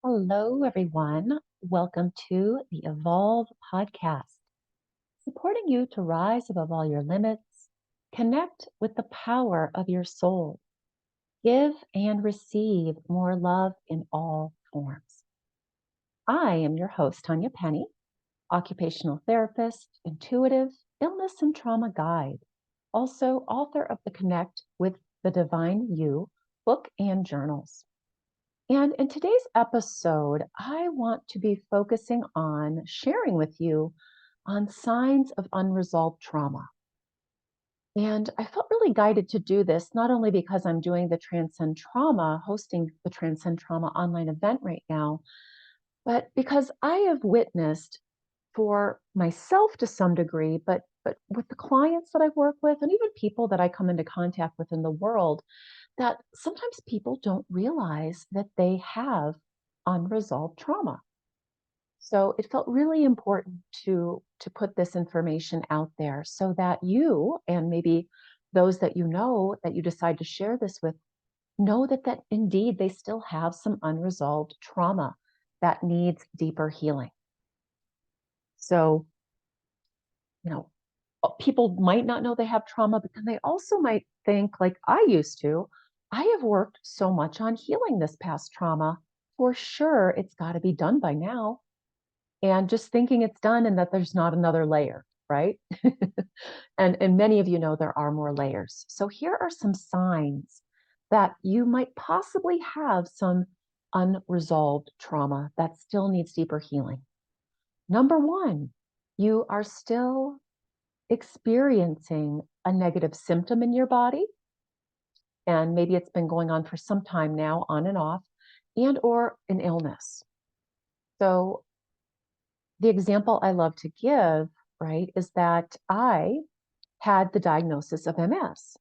Hello, everyone. Welcome to the Evolve podcast, supporting you to rise above all your limits, connect with the power of your soul, give and receive more love in all forms. I am your host, Tanya Penny, occupational therapist, intuitive, illness and trauma guide, also author of the Connect with the Divine You book and journals. And in today's episode, I want to be focusing on sharing with you on signs of unresolved trauma. And I felt really guided to do this, not only because I'm doing the Transcend Trauma, hosting the Transcend Trauma online event right now, but because I have witnessed for myself to some degree, but with the clients that I work with and even people that I come into contact with in the world, that sometimes people don't realize that they have unresolved trauma. So it felt really important to put this information out there so that you and maybe those that you know that you decide to share this with know that indeed they still have some unresolved trauma that needs deeper healing. So, you know, people might not know they have trauma, but then they also might think, like I used to, I have worked so much on healing this past trauma. For sure, it's got to be done by now. And just thinking it's done and that there's not another layer, right? And many of you know there are more layers. So here are some signs that you might possibly have some unresolved trauma that still needs deeper healing. Number one, you are still experiencing a negative symptom in your body, and maybe it's been going on for some time now, on and off, and or an illness. So the example I love to give, right, is that I had the diagnosis of MS,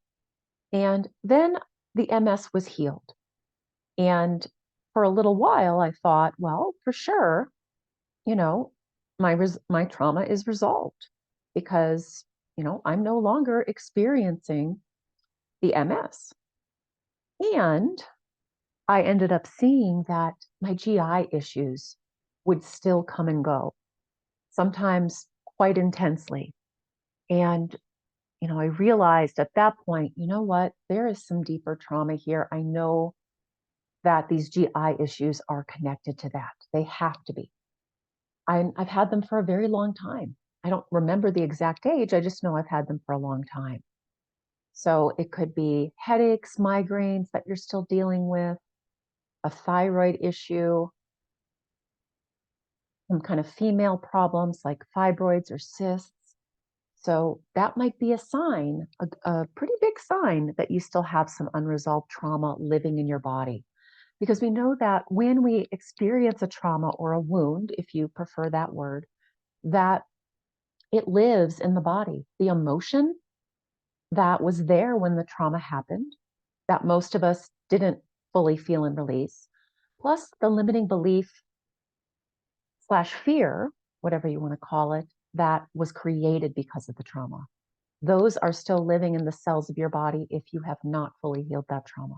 and then the MS was healed. And for a little while I thought, well, for sure, you know, my trauma is resolved because, I'm no longer experiencing the MS. And I ended up seeing that my GI issues would still come and go, sometimes quite intensely. And, I realized at that point, you know what? There is some deeper trauma here. I know that these GI issues are connected to that. They have to be. I've had them for a very long time. I don't remember the exact age. I just know I've had them for a long time. So it could be headaches, migraines that you're still dealing with, a thyroid issue, some kind of female problems like fibroids or cysts. So that might be a sign, a pretty big sign that you still have some unresolved trauma living in your body. Because we know that when we experience a trauma or a wound, if you prefer that word, that it lives in the body. The emotion that was there when the trauma happened, that most of us didn't fully feel and release, plus the limiting belief slash fear, whatever you want to call it, that was created because of the trauma. Those are still living in the cells of your body if you have not fully healed that trauma.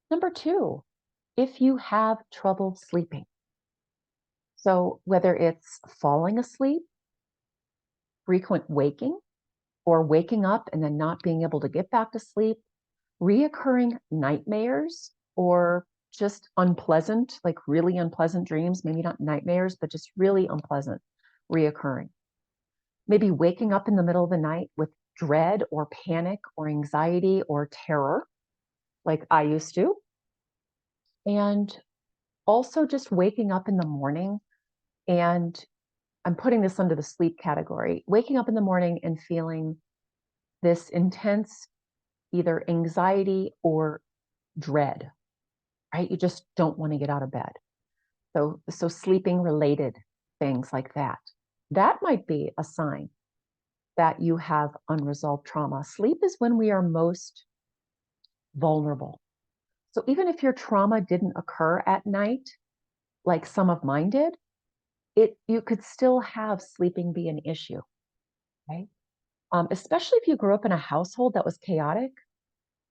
Number two, if you have trouble sleeping. So whether it's falling asleep, frequent waking, or waking up and then not being able to get back to sleep, reoccurring nightmares, or just unpleasant, like really unpleasant dreams, maybe not nightmares, but just really unpleasant reoccurring. Maybe waking up in the middle of the night with dread or panic or anxiety or terror, like I used to. And also just waking up in the morning, and I'm putting this under the sleep category, waking up in the morning and feeling this intense either anxiety or dread, right? You just don't want to get out of bed. So sleeping related things like that. That might be a sign that you have unresolved trauma. Sleep is when we are most vulnerable. So even if your trauma didn't occur at night, like some of mine did, you could still have sleeping be an issue, right? Especially if you grew up in a household that was chaotic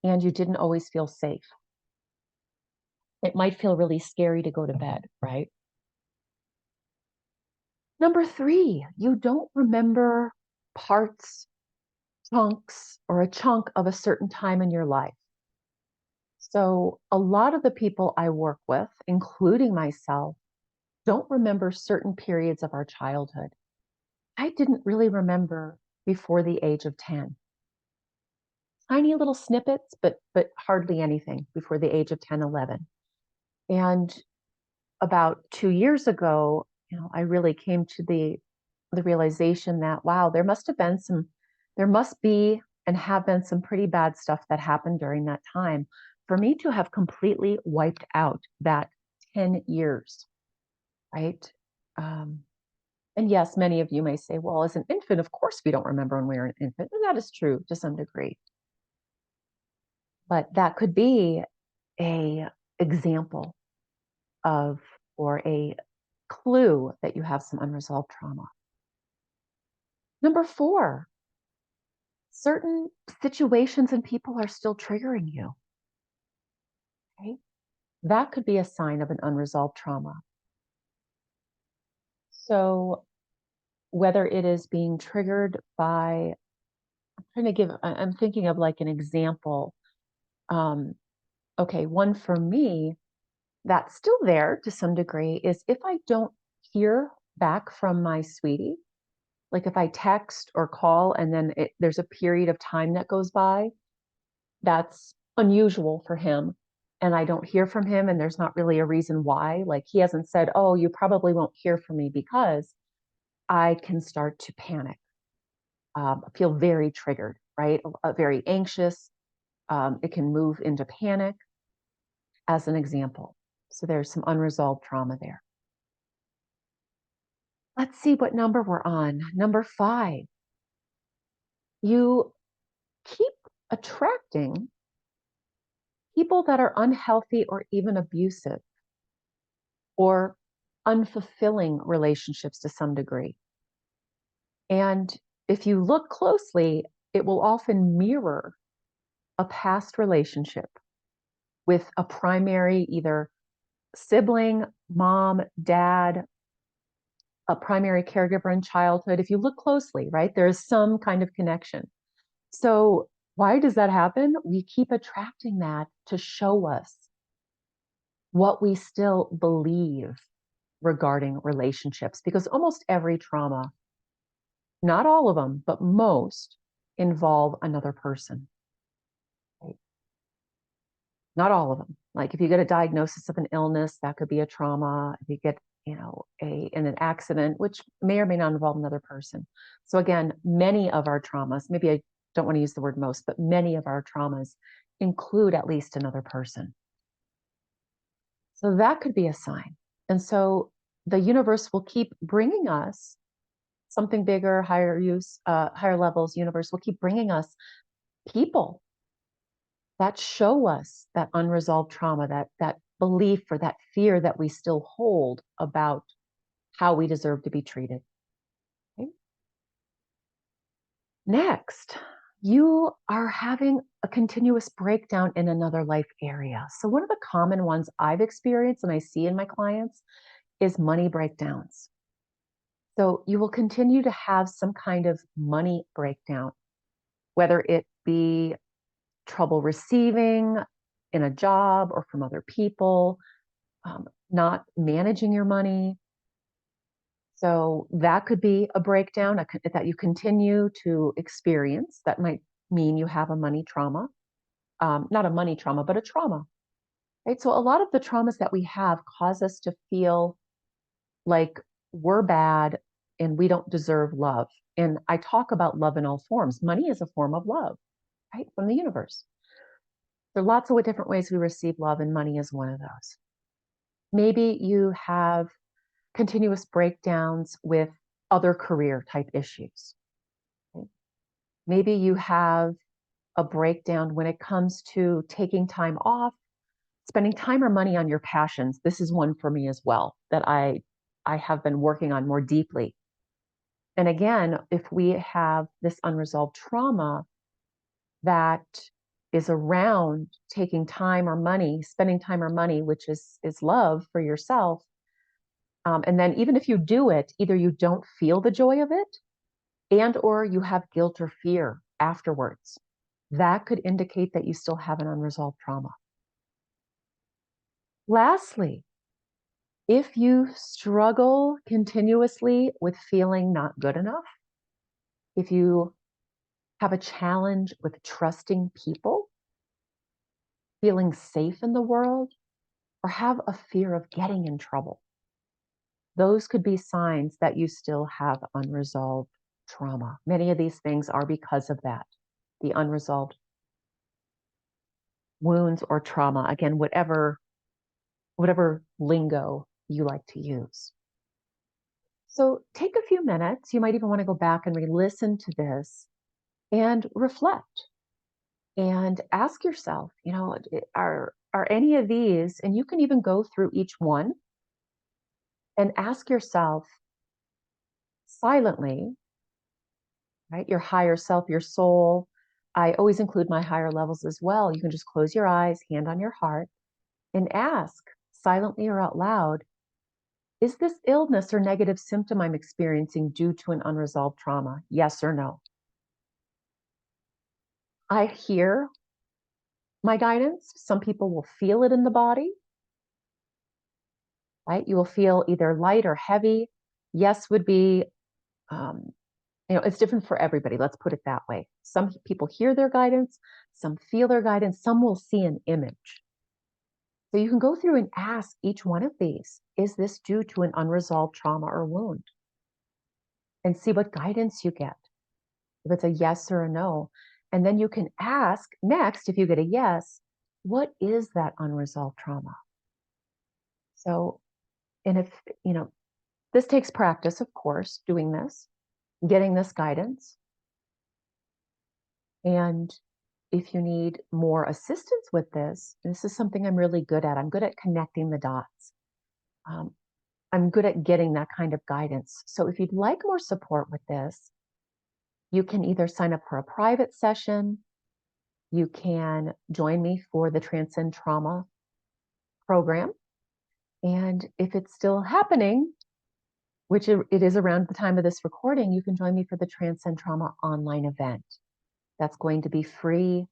and you didn't always feel safe. It might feel really scary to go to bed, right? Number three, you don't remember parts, chunks, or a chunk of a certain time in your life. So, a lot of the people I work with, including myself, don't remember certain periods of our childhood. I didn't really remember before the age of 10. Tiny little snippets, but hardly anything before the age of 10, 11. And about 2 years ago, I really came to the realization that, wow, there must be and have been some pretty bad stuff that happened during that time for me to have completely wiped out that 10 years, right? Um, and yes, many of you may say, well, as an infant, of course we don't remember when we were an infant. And that is true to some degree. But that could be a example of, or a clue that you have some unresolved trauma. Number four, certain situations and people are still triggering you. Okay? That could be a sign of an unresolved trauma. So whether it is being triggered by, I'm thinking of like an example. Um, okay, one for me that's still there to some degree is if I don't hear back from my sweetie, like if I text or call and then there's a period of time that goes by, that's unusual for him. And I don't hear from him, and there's not really a reason why. Like he hasn't said, oh, you probably won't hear from me, because I can start to panic, feel very triggered, right? Very anxious. It can move into panic, as an example. So there's some unresolved trauma there. Let's see what number we're on. Number 5. You keep attracting people that are unhealthy or even abusive or unfulfilling relationships to some degree. And if you look closely, it will often mirror a past relationship with a primary, either sibling, mom, dad, a primary caregiver in childhood. If you look closely, right, there is some kind of connection. So why does that happen? We keep attracting that to show us what we still believe regarding relationships, because almost every trauma, not all of them, but most, involve another person. Right? Not all of them. Like if you get a diagnosis of an illness, that could be a trauma. If you get, in an accident, which may or may not involve another person. So again, many of our traumas, maybe I don't want to use the word most, but many of our traumas include at least another person. So that could be a sign. And so the universe will keep bringing us something bigger, higher levels. Universe will keep bringing us people that show us that unresolved trauma, that belief or that fear that we still hold about how we deserve to be treated. Okay? Next, you are having a continuous breakdown in another life area. So one of the common ones I've experienced and I see in my clients is money breakdowns. So you will continue to have some kind of money breakdown, whether it be trouble receiving in a job or from other people, not managing your money. So that could be a breakdown that you continue to experience. That might mean you have a money trauma, not a money trauma, but a trauma. Right? So a lot of the traumas that we have cause us to feel like we're bad and we don't deserve love. And I talk about love in all forms. Money is a form of love, right? From the universe. There are lots of different ways we receive love, and money is one of those. Maybe you have continuous breakdowns with other career type issues. Okay? Maybe you have a breakdown when it comes to taking time off, spending time or money on your passions. This is one for me as well that I have been working on more deeply. And again, if we have this unresolved trauma, that is around taking time or money, spending time or money, which is love for yourself. And then even if you do it, either you don't feel the joy of it and or you have guilt or fear afterwards. That could indicate that you still have an unresolved trauma. Lastly, if you struggle continuously with feeling not good enough, if you have a challenge with trusting people, feeling safe in the world, or have a fear of getting in trouble, those could be signs that you still have unresolved trauma. Many of these things are because of that, the unresolved wounds or trauma. Again, whatever lingo you like to use. So take a few minutes. You might even want to go back and re-listen to this and reflect and ask yourself, are any of these, and you can even go through each one and ask yourself silently, right? Your higher self, your soul. I always include my higher levels as well. You can just close your eyes, hand on your heart, and ask silently or out loud, is this illness or negative symptom I'm experiencing due to an unresolved trauma? Yes or no? I hear my guidance. Some people will feel it in the body, right? You will feel either light or heavy. Yes would be, um, it's different for everybody. Let's put it that way. Some people hear their guidance, some feel their guidance, some will see an image. So you can go through and ask each one of these, is this due to an unresolved trauma or wound? And see what guidance you get. If it's a yes or a no. And then you can ask next, if you get a yes, what is that unresolved trauma? So, and if, this takes practice, of course, doing this, getting this guidance. And if you need more assistance with this is something I'm really good at. I'm good at connecting the dots. Um, I'm good at getting that kind of guidance. So if you'd like more support with this, you can either sign up for a private session, you can join me for the Transcend Trauma program. And if it's still happening, which it is around the time of this recording, you can join me for the Transcend Trauma online event. That's going to be free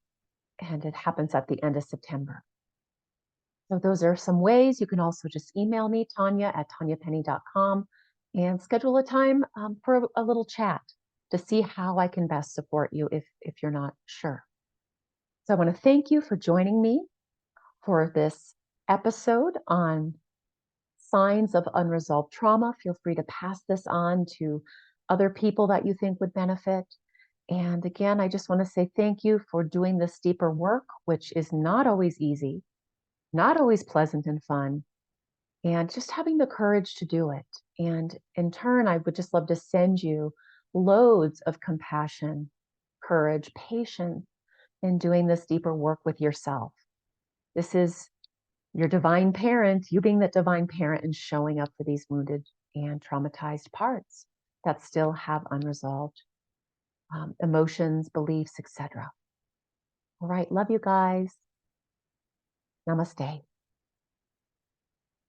and it happens at the end of September. So those are some ways. You can also just email me, Tanya@tanyapenny.com, and schedule a time for a little chat to see how I can best support you if you're not sure. So I want to thank you for joining me for this episode on signs of unresolved trauma. Feel free to pass this on to other people that you think would benefit. And again, I just want to say thank you for doing this deeper work, which is not always easy, not always pleasant and fun, and just having the courage to do it. And in turn, I would just love to send you loads of compassion, courage, patience in doing this deeper work with yourself. This is your divine parent, you being that divine parent and showing up for these wounded and traumatized parts that still have unresolved emotions, beliefs, etc. All right. Love you guys. Namaste.